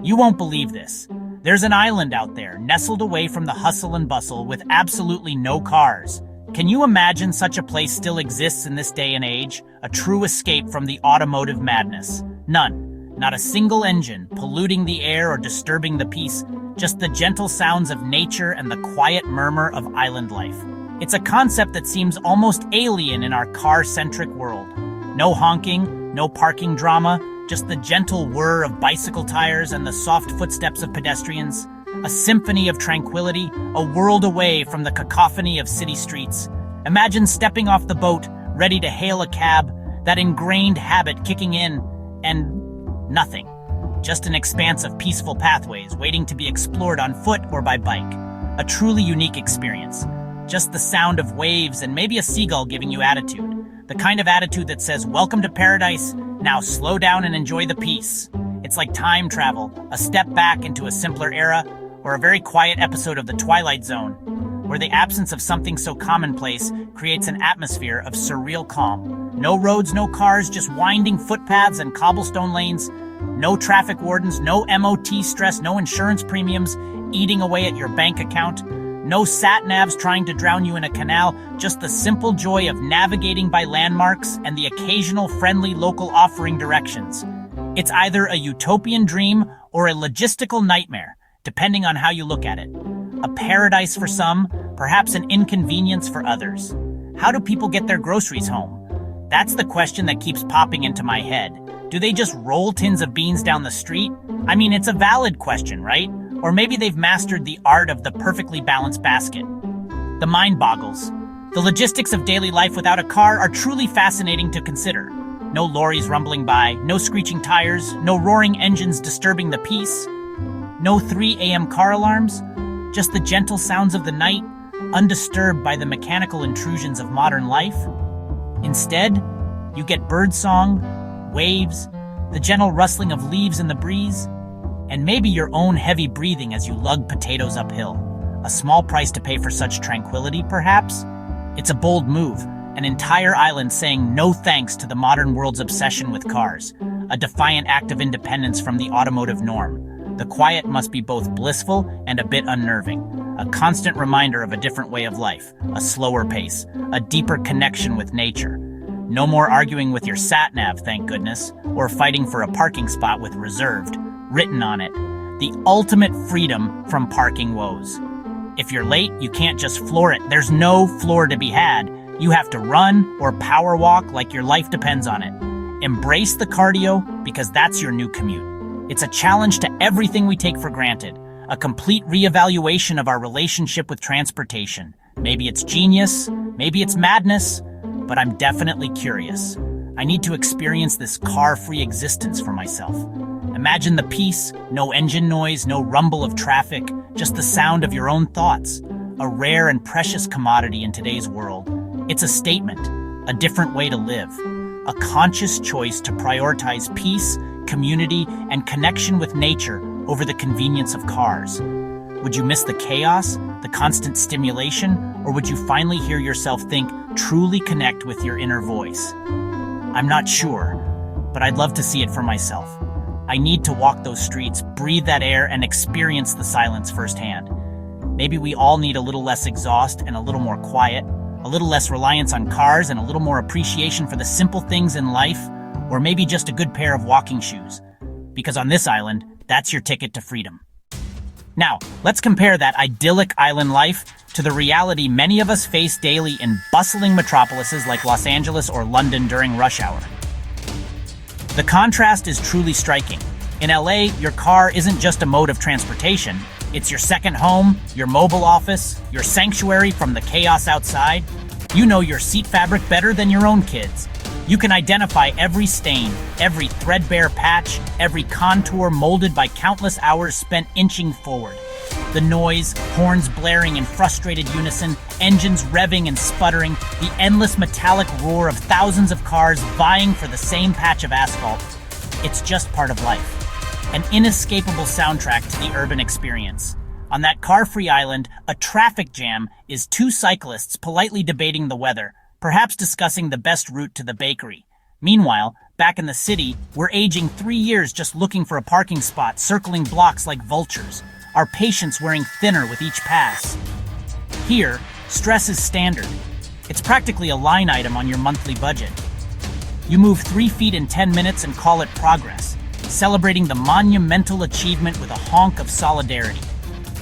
You won't believe this. There's an island out there, nestled away from the hustle and bustle with absolutely no cars. Can you imagine such a place still exists in this day and age? A true escape from the automotive madness. None. Not a single engine, polluting the air or disturbing the peace, just the gentle sounds of nature and the quiet murmur of island life. It's a concept that seems almost alien in our car-centric world. No honking, no parking drama, just the gentle whir of bicycle tires and the soft footsteps of pedestrians. A symphony of tranquility, a world away from the cacophony of city streets. Imagine stepping off the boat, ready to hail a cab, that ingrained habit kicking in, and nothing. Just an expanse of peaceful pathways waiting to be explored on foot or by bike. A truly unique experience. Just the sound of waves and maybe a seagull giving you attitude. The kind of attitude that says, "Welcome to paradise, now slow down and enjoy the peace." It's like time travel, a step back into a simpler era, or a very quiet episode of The Twilight Zone, where the absence of something so commonplace creates an atmosphere of surreal calm. No roads, no cars, just winding footpaths and cobblestone lanes. No traffic wardens, no MOT stress, no insurance premiums eating away at your bank account. No sat-navs trying to drown you in a canal, just the simple joy of navigating by landmarks and the occasional friendly local offering directions. It's either a utopian dream or a logistical nightmare, depending on how you look at it. A paradise for some, perhaps an inconvenience for others. How do people get their groceries home? That's the question that keeps popping into my head. Do they just roll tins of beans down the street? I mean, it's a valid question, right? Or maybe they've mastered the art of the perfectly balanced basket. The mind boggles. The logistics of daily life without a car are truly fascinating to consider. No lorries rumbling by, no screeching tires, no roaring engines disturbing the peace. No 3 a.m. car alarms, just the gentle sounds of the night, undisturbed by the mechanical intrusions of modern life. Instead, you get birdsong, waves, the gentle rustling of leaves in the breeze, and maybe your own heavy breathing as you lug potatoes uphill. A small price to pay for such tranquility, perhaps? It's a bold move, an entire island saying no thanks to the modern world's obsession with cars, a defiant act of independence from the automotive norm. The quiet must be both blissful and a bit unnerving, a constant reminder of a different way of life, a slower pace, a deeper connection with nature. No more arguing with your sat-nav, thank goodness, or fighting for a parking spot with reserved written on it. The ultimate freedom from parking woes. If you're late, you can't just floor it. There's no floor to be had. You have to run or power walk like your life depends on it. Embrace the cardio because that's your new commute. It's a challenge to everything we take for granted, a complete reevaluation of our relationship with transportation. Maybe it's genius, maybe it's madness, but I'm definitely curious. I need to experience this car-free existence for myself. Imagine the peace, no engine noise, no rumble of traffic, just the sound of your own thoughts. A rare and precious commodity in today's world. It's a statement, a different way to live. A conscious choice to prioritize peace, community, and connection with nature over the convenience of cars. Would you miss the chaos, the constant stimulation, or would you finally hear yourself think, truly connect with your inner voice? I'm not sure, but I'd love to see it for myself. I need to walk those streets, breathe that air, and experience the silence firsthand. Maybe we all need a little less exhaust and a little more quiet, a little less reliance on cars and a little more appreciation for the simple things in life, or maybe just a good pair of walking shoes. Because on this island, that's your ticket to freedom. Now, let's compare that idyllic island life to the reality many of us face daily in bustling metropolises like Los Angeles or London during rush hour. The contrast is truly striking. In LA, your car isn't just a mode of transportation. It's your second home, your mobile office, your sanctuary from the chaos outside. You know your seat fabric better than your own kids. You can identify every stain, every threadbare patch, every contour molded by countless hours spent inching forward. The noise, horns blaring in frustrated unison, engines revving and sputtering, the endless metallic roar of thousands of cars vying for the same patch of asphalt. It's just part of life. An inescapable soundtrack to the urban experience. On that car-free island, a traffic jam is 2 cyclists politely debating the weather, perhaps discussing the best route to the bakery. Meanwhile, back in the city, we're aging 3 years just looking for a parking spot, circling blocks like vultures, our patience wearing thinner with each pass. Here, stress is standard. It's practically a line item on your monthly budget. You move 3 feet in 10 minutes and call it progress, celebrating the monumental achievement with a honk of solidarity.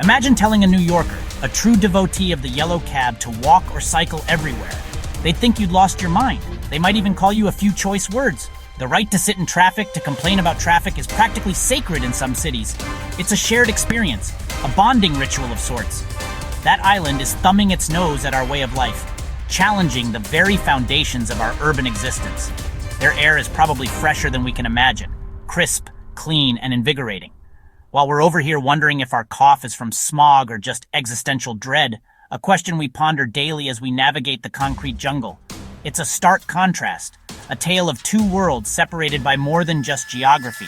Imagine telling a New Yorker, a true devotee of the yellow cab, to walk or cycle everywhere. They'd think you'd lost your mind. They might even call you a few choice words. The right to sit in traffic, to complain about traffic, is practically sacred in some cities. It's a shared experience, a bonding ritual of sorts. That island is thumbing its nose at our way of life, challenging the very foundations of our urban existence. Their air is probably fresher than we can imagine, crisp, clean, and invigorating. While we're over here wondering if our cough is from smog or just existential dread, a question we ponder daily as we navigate the concrete jungle. It's a stark contrast, a tale of two worlds separated by more than just geography.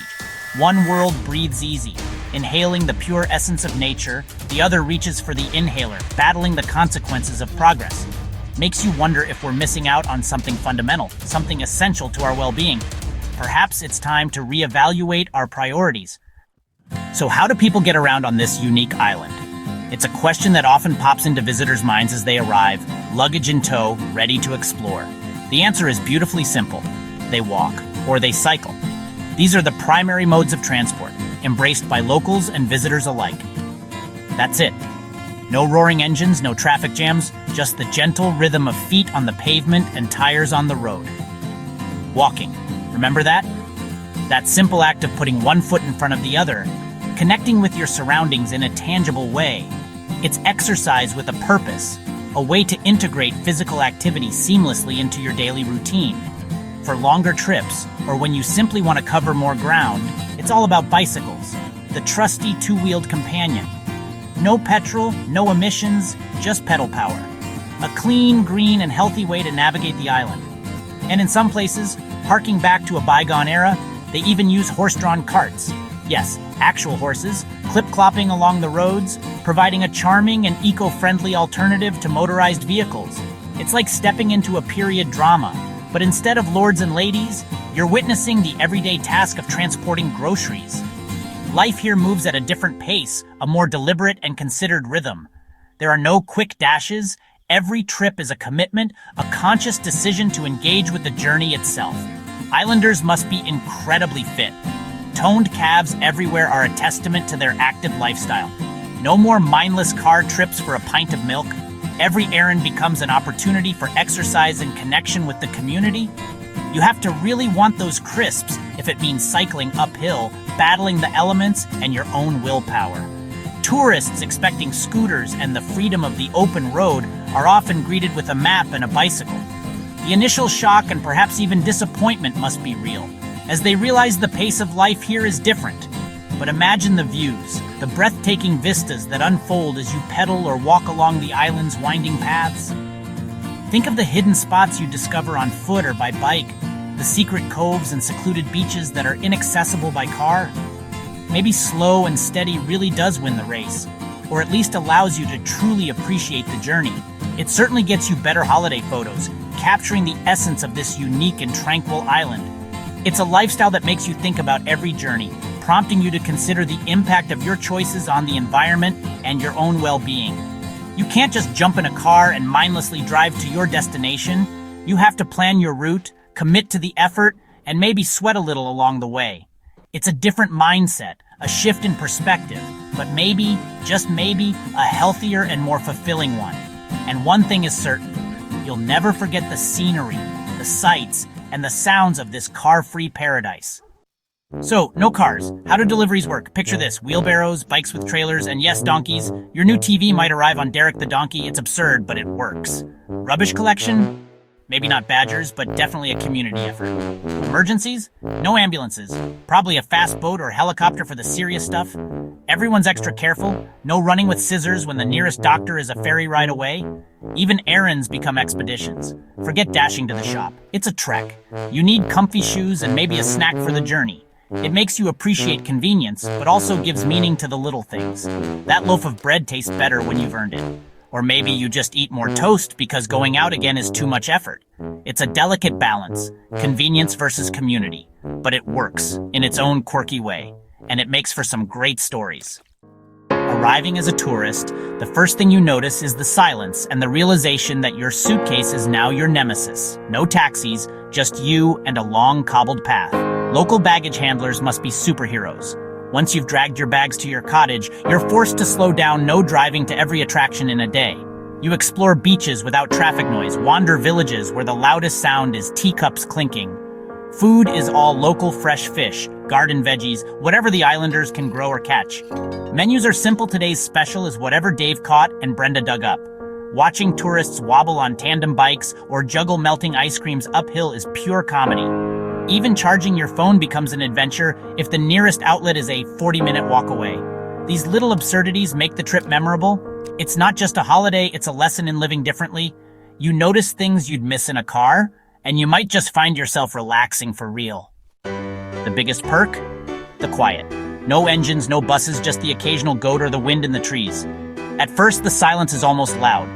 One world breathes easy, inhaling the pure essence of nature. The other reaches for the inhaler, battling the consequences of progress. Makes you wonder if we're missing out on something fundamental, something essential to our well-being. Perhaps it's time to reevaluate our priorities. So how do people get around on this unique island? It's a question that often pops into visitors' minds as they arrive, luggage in tow, ready to explore. The answer is beautifully simple. They walk, or they cycle. These are the primary modes of transport, embraced by locals and visitors alike. That's it. No roaring engines, no traffic jams, just the gentle rhythm of feet on the pavement and tires on the road. Walking. Remember that? That simple act of putting one foot in front of the other, connecting with your surroundings in a tangible way. It's exercise with a purpose, a way to integrate physical activity seamlessly into your daily routine. For longer trips, or when you simply want to cover more ground, it's all about bicycles, the trusty two-wheeled companion. No petrol, no emissions, just pedal power. A clean, green, and healthy way to navigate the island. And in some places, harking back to a bygone era, they even use horse-drawn carts. Yes, actual horses, clip-clopping along the roads, providing a charming and eco-friendly alternative to motorized vehicles. It's like stepping into a period drama, but instead of lords and ladies, you're witnessing the everyday task of transporting groceries. Life here moves at a different pace, a more deliberate and considered rhythm. There are no quick dashes. Every trip is a commitment, a conscious decision to engage with the journey itself. Islanders must be incredibly fit. Toned calves everywhere are a testament to their active lifestyle. No more mindless car trips for a pint of milk. Every errand becomes an opportunity for exercise and connection with the community. You have to really want those crisps if it means cycling uphill, battling the elements, and your own willpower. Tourists expecting scooters and the freedom of the open road are often greeted with a map and a bicycle. The initial shock and perhaps even disappointment must be real, as they realize the pace of life here is different. But imagine the views, the breathtaking vistas that unfold as you pedal or walk along the island's winding paths. Think of the hidden spots you discover on foot or by bike, the secret coves and secluded beaches that are inaccessible by car. Maybe slow and steady really does win the race, or at least allows you to truly appreciate the journey. It certainly gets you better holiday photos, capturing the essence of this unique and tranquil island. It's a lifestyle that makes you think about every journey, prompting you to consider the impact of your choices on the environment and your own well-being. You can't just jump in a car and mindlessly drive to your destination. You have to plan your route, commit to the effort, and maybe sweat a little along the way. It's a different mindset, a shift in perspective, but maybe, just maybe, a healthier and more fulfilling one. And one thing is certain, you'll never forget the scenery, the sights, and the sounds of this car-free paradise. So, no cars. How do deliveries work? Picture this, wheelbarrows, bikes with trailers, and yes, donkeys. Your new TV might arrive on Derek the Donkey. It's absurd, but it works. Rubbish collection? Maybe not badgers, but definitely a community effort. Emergencies? No ambulances. Probably a fast boat or helicopter for the serious stuff. Everyone's extra careful. No running with scissors when the nearest doctor is a ferry ride away. Even errands become expeditions. Forget dashing to the shop. It's a trek. You need comfy shoes and maybe a snack for the journey. It makes you appreciate convenience, but also gives meaning to the little things. That loaf of bread tastes better when you've earned it. Or maybe you just eat more toast because going out again is too much effort. It's a delicate balance, convenience versus community, but it works in its own quirky way, and it makes for some great stories. Arriving as a tourist, the first thing you notice is the silence and the realization that your suitcase is now your nemesis. No taxis, just you and a long cobbled path. Local baggage handlers must be superheroes. Once you've dragged your bags to your cottage, you're forced to slow down, no driving to every attraction in a day. You explore beaches without traffic noise, wander villages where the loudest sound is teacups clinking. Food is all local fresh fish, garden veggies, whatever the islanders can grow or catch. Menus are simple. Today's special is whatever Dave caught and Brenda dug up. Watching tourists wobble on tandem bikes or juggle melting ice creams uphill is pure comedy. Even charging your phone becomes an adventure if the nearest outlet is a 40-minute walk away. These little absurdities make the trip memorable. It's not just a holiday, it's a lesson in living differently. You notice things you'd miss in a car, and you might just find yourself relaxing for real. The biggest perk? The quiet. No engines, no buses, just the occasional goat or the wind in the trees. At first, the silence is almost loud.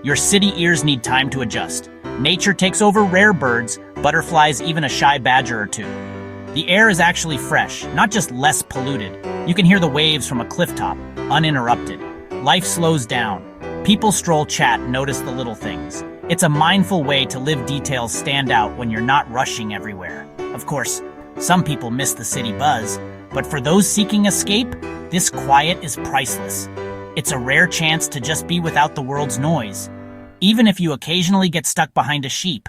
Your city ears need time to adjust. Nature takes over. Rare birds, butterflies, even a shy badger or two. The air is actually fresh, not just less polluted. You can hear the waves from a cliff top, uninterrupted. Life slows down. People stroll, chat, notice the little things. It's a mindful way to live. Details stand out when you're not rushing everywhere. Of course, some people miss the city buzz, but for those seeking escape, this quiet is priceless. It's a rare chance to just be without the world's noise, even if you occasionally get stuck behind a sheep.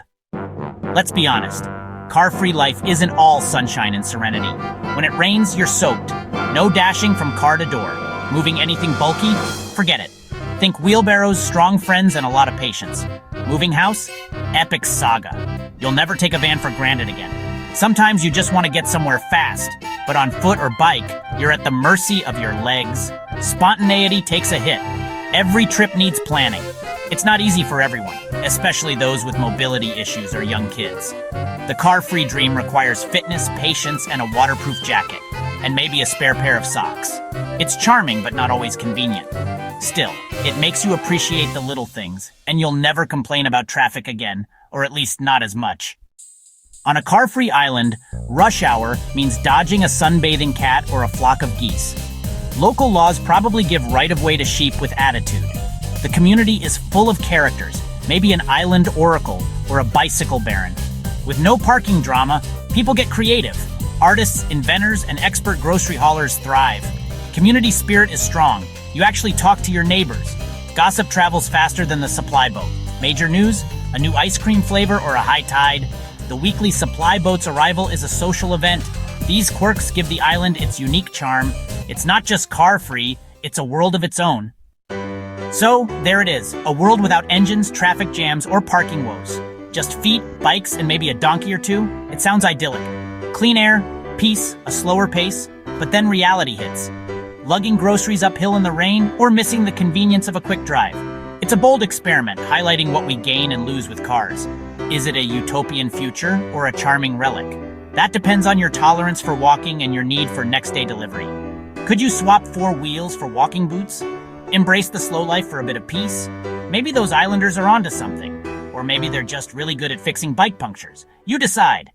Let's be honest, car-free life isn't all sunshine and serenity. When it rains, you're soaked. No dashing from car to door. Moving anything bulky? Forget it. Think wheelbarrows, strong friends, and a lot of patience. Moving house? Epic saga. You'll never take a van for granted again. Sometimes you just want to get somewhere fast, but on foot or bike, you're at the mercy of your legs. Spontaneity takes a hit. Every trip needs planning. It's not easy for everyone, especially those with mobility issues or young kids. The car-free dream requires fitness, patience, and a waterproof jacket, and maybe a spare pair of socks. It's charming, but not always convenient. Still, it makes you appreciate the little things, and you'll never complain about traffic again, or at least not as much. On a car-free island, rush hour means dodging a sunbathing cat or a flock of geese. Local laws probably give right-of-way to sheep with attitude. The community is full of characters, maybe an island oracle or a bicycle baron. With no parking drama, people get creative. Artists, inventors, and expert grocery haulers thrive. Community spirit is strong. You actually talk to your neighbors. Gossip travels faster than the supply boat. Major news? A new ice cream flavor or a high tide? The weekly supply boat's arrival is a social event. These quirks give the island its unique charm. It's not just car-free, it's a world of its own. So, there it is, a world without engines, traffic jams, or parking woes. Just feet, bikes, and maybe a donkey or two. It sounds idyllic. Clean air, peace, a slower pace, but then reality hits. Lugging groceries uphill in the rain, or missing the convenience of a quick drive. It's a bold experiment, highlighting what we gain and lose with cars. Is it a utopian future, or a charming relic? That depends on your tolerance for walking and your need for next-day delivery. Could you swap 4 wheels for walking boots? Embrace the slow life for a bit of peace? Maybe those islanders are onto something. Or maybe they're just really good at fixing bike punctures. You decide.